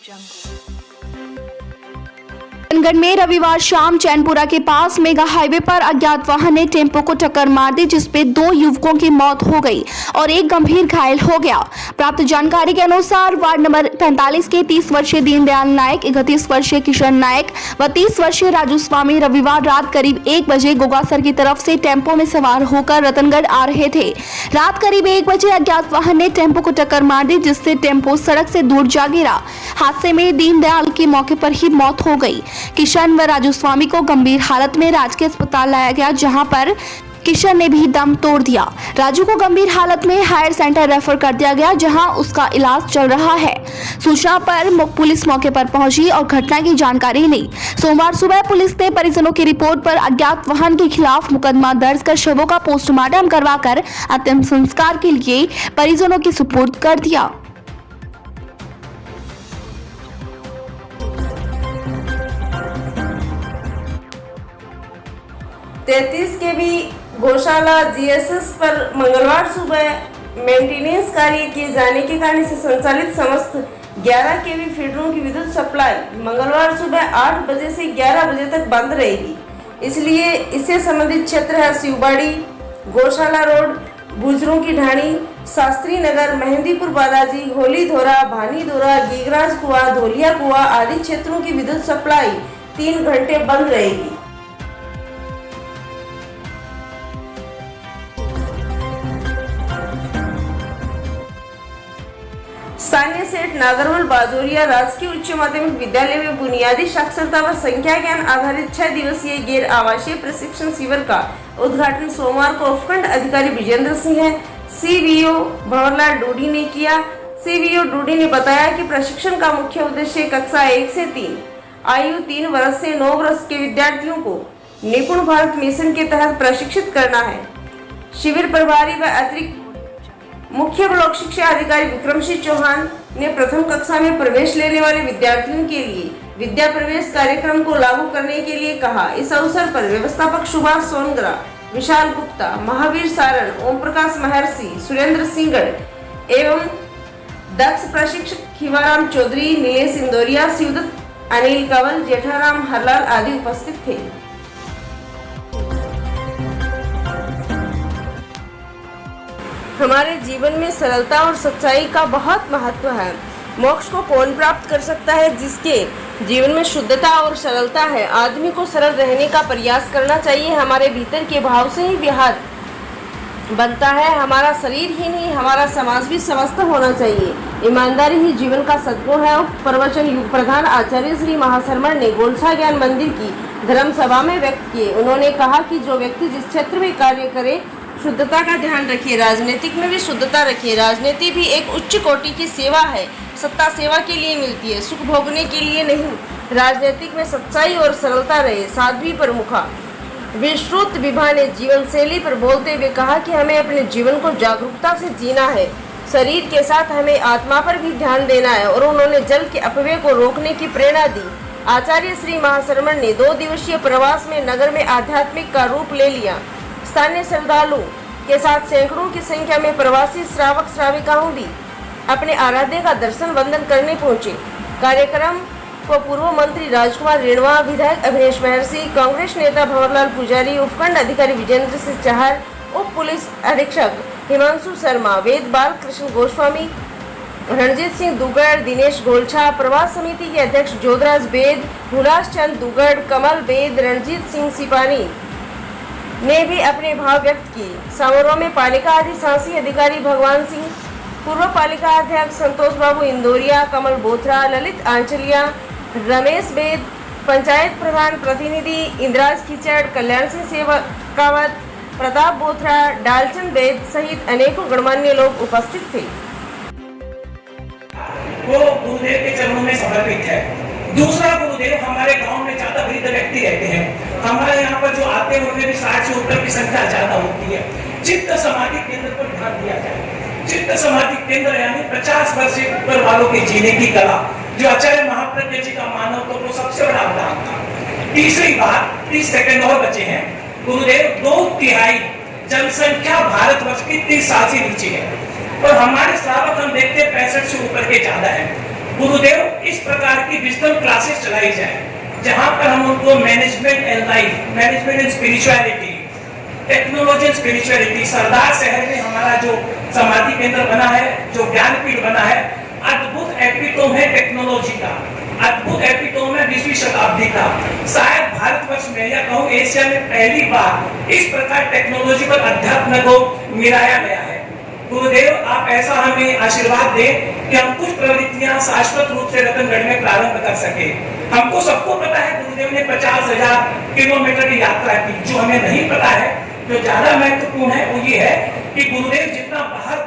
राजनांदगांव में रविवार शाम चैनपुरा के पास मेगा हाईवे पर अज्ञात वाहन ने टेम्पो को टक्कर मार दी, जिसपे 2 युवकों की मौत हो गई और एक गंभीर घायल हो गया। प्राप्त जानकारी के अनुसार वार्ड नंबर 45 के 30 वर्षीय दीनदयाल नायक, 31 वर्षीय किशन नायक व 30 वर्षीय राजू स्वामी रविवार रात करीब 1 बजे गोगासर की तरफ से टेम्पो में सवार होकर रतनगढ़ आ रहे थे। रात करीब 1 बजे अज्ञात वाहन ने टेम्पो को टक्कर मार दी, जिससे टेम्पो सड़क से दूर जा गिरा। हादसे में दीनदयाल की मौके पर ही मौत हो गई। किशन व राजू स्वामी को गंभीर हालत में राजकीय अस्पताल लाया गया, जहां पर किशन ने भी दम तोड़ दिया। राजू को गंभीर हालत में हायर सेंटर रेफर कर दिया गया, जहां उसका इलाज चल रहा है। सूचना पर पुलिस मौके पर पहुंची और घटना की जानकारी ली। सोमवार सुबह पुलिस ने परिजनों की रिपोर्ट पर अज्ञात वाहन के खिलाफ मुकदमा दर्ज कर शवों का पोस्टमार्टम करवाकर अंतिम संस्कार के लिए परिजनों की सुपुर्द कर दिया। 33 केवी गौशाला जीएसएस पर मंगलवार सुबह मेंटेनेंस कार्य किए जाने के कारण से संचालित समस्त 11 केवी फीडरों की विद्युत सप्लाई मंगलवार सुबह 8 बजे से 11 बजे तक बंद रहेगी। इसलिए इससे संबंधित क्षेत्र है शिवबाड़ी, गौशाला रोड, गुजरों की ढाणी, शास्त्री नगर, मेहंदीपुर बालाजी, होली धोरा, भानी धोरा, गीगराज कुआ, धोलिया कुआ आदि क्षेत्रों की विद्युत सप्लाई 3 घंटे बंद रहेगी। स्थानीय सेठ नागरवल बाजोरिया राजकीय उच्च माध्यमिक विद्यालय में बुनियादी साक्षरता व संख्या ज्ञान आधारित 6 दिवसीय गैर आवासीय प्रशिक्षण शिविर का उद्घाटन सोमवार को उपखंड अधिकारी विजेंद्र सिंह, सीवीओ भंवरलाल डूडी ने किया। सीवीओ डूडी ने बताया कि प्रशिक्षण का मुख्य उद्देश्य कक्षा 1 से 3 आयु 3 वर्ष से 9 वर्ष के विद्यार्थियों को निपुण भारत मिशन के तहत प्रशिक्षित करना है। शिविर प्रभारी व अतिरिक्त मुख्य ब्लॉक शिक्षा अधिकारी विक्रम सिंह चौहान ने प्रथम कक्षा में प्रवेश लेने वाले विद्यार्थियों के लिए विद्या प्रवेश कार्यक्रम को लागू करने के लिए कहा। इस अवसर पर व्यवस्थापक सुभाष सोनग्रा, विशाल गुप्ता, महावीर सारण, ओम प्रकाश महर्षि, सुरेंद्र सिंगड़ एवं दक्ष प्रशिक्षक खीवाराम चौधरी, नीलेश इंदौरिया, शिवदत्त, अनिल कंवल, जेठाराम हरलाल आदि उपस्थित थे। हमारे जीवन में सरलता और सच्चाई का बहुत महत्व है। मोक्ष को कौन प्राप्त कर सकता है? जिसके जीवन में शुद्धता और सरलता है। आदमी को सरल रहने का प्रयास करना चाहिए। हमारे भीतर के भाव से ही व्यवहार बनता है। हमारा शरीर ही नहीं, हमारा समाज भी स्वस्थ होना चाहिए। ईमानदारी ही जीवन का सद्गुण है। प्रवचन युग प्रधान आचार्य श्री महाशर्मण ने गोलछा ज्ञान मंदिर की धर्म सभा में व्यक्त किए। उन्होंने कहा कि जो व्यक्ति जिस क्षेत्र में कार्य करे शुद्धता का ध्यान रखिए, राजनीतिक में भी शुद्धता रखिए। राजनीति भी एक उच्च कोटि की सेवा है। सत्ता सेवा के लिए मिलती है, सुख भोगने के लिए नहीं। राजनीतिक में सच्चाई और सरलता रहे। साध्वी प्रमुखा विश्रुत विभा ने जीवन शैली पर बोलते हुए कहा कि हमें अपने जीवन को जागरूकता से जीना है। शरीर के साथ हमें आत्मा पर भी ध्यान देना है। और उन्होंने जल के अपव्यय को रोकने की प्रेरणा दी। आचार्य श्री महाशर्मण ने 2 दिवसीय प्रवास में नगर में आध्यात्मिक का रूप ले लिया। स्थानीय श्रद्धालु के साथ सैकड़ों की संख्या में प्रवासी श्रावक श्राविकाओं भी अपने आराध्य का दर्शन वंदन करने पहुंचे। कार्यक्रम को पूर्व मंत्री राजकुमार रेणवा, विधायक अभिनेश महर्षि, कांग्रेस नेता भंवरलाल पुजारी, उपखंड अधिकारी विजेंद्र सिंह चहर, उप पुलिस अधीक्षक हिमांशु शर्मा, वेद बाल कृष्ण गोस्वामी, रणजीत सिंह दुगड़, दिनेश गोलछा, प्रवास समिति के अध्यक्ष जोधराज बेद, हुलास चंद दुगड़, कमल बेद, रणजीत सिंह सिपानी ने भी अपने भाव व्यक्त किए। समारोह में पालिका अधिशासी अधिकारी भगवान सिंह, पूर्व पालिका अध्यक्ष संतोष बाबू इंदौरिया, कमल बोथरा, ललित आंचलिया, रमेश बेद, पंचायत प्रधान प्रतिनिधि इंद्राज खिचड़, कल्याण सिंह शेखावत, प्रताप बोथरा, डालचंद बेद सहित अनेकों गणमान्य लोग उपस्थित थे। वो गुरुदेव के चरणों में समर्पित है। दूसरा, गुरुदेव हमारे गांव में ज्यादा वृद्ध व्यक्ति रहते हैं। हमारे यहाँ पर जो आते हैं उनमें भी 60 से ऊपर की संख्या ज्यादा होती है। चित्त समाधि केंद्र पर ध्यान दिया जाए। चित्त समाधि केंद्र यानी 50 वर्ष से ऊपर वालों के जीने की कला, जो आचार्य महाप्रज्ञ जी का मानव तो वो सबसे बड़ा अवदान था। तीसरी बात, 30 सेकंड और बचे हैं। गुरुदेव 2/3 जनसंख्या भारतवर्ष की 30 साल से नीचे है और हमारे श्रावक हम देखते हैं 65 से ऊपर के ज्यादा है। गुरुदेव इस प्रकार की विजडम क्लासेस चलाई जाए जहां पर हम उनको management and life, management and spirituality, technology and spirituality, Sardarshahar में हमारा जो समाधि केंद्र बना है, जो ज्ञानपीठ बना है, अद्भुत एपिटोम है टेक्नोलॉजी का, अद्भुत एपिटोम है 20वीं शताब्दी का। शायद भारतवर्ष में या कहूँ एशिया में पहली बार इस प्रकार टेक्नोलॉजी पर अध्यात्म को मिलाया गया है। गुरुदेव आप ऐसा हमें आशीर्वाद दें कि हम कुछ प्रवृत्तियां शाश्वत रूप से रतनगढ़ में प्रारंभ कर सके। हमको सबको पता है गुरुदेव ने 50,000 किलोमीटर की यात्रा की। जो हमें नहीं पता है, जो ज्यादा महत्वपूर्ण है वो ये है कि गुरुदेव जितना बाहर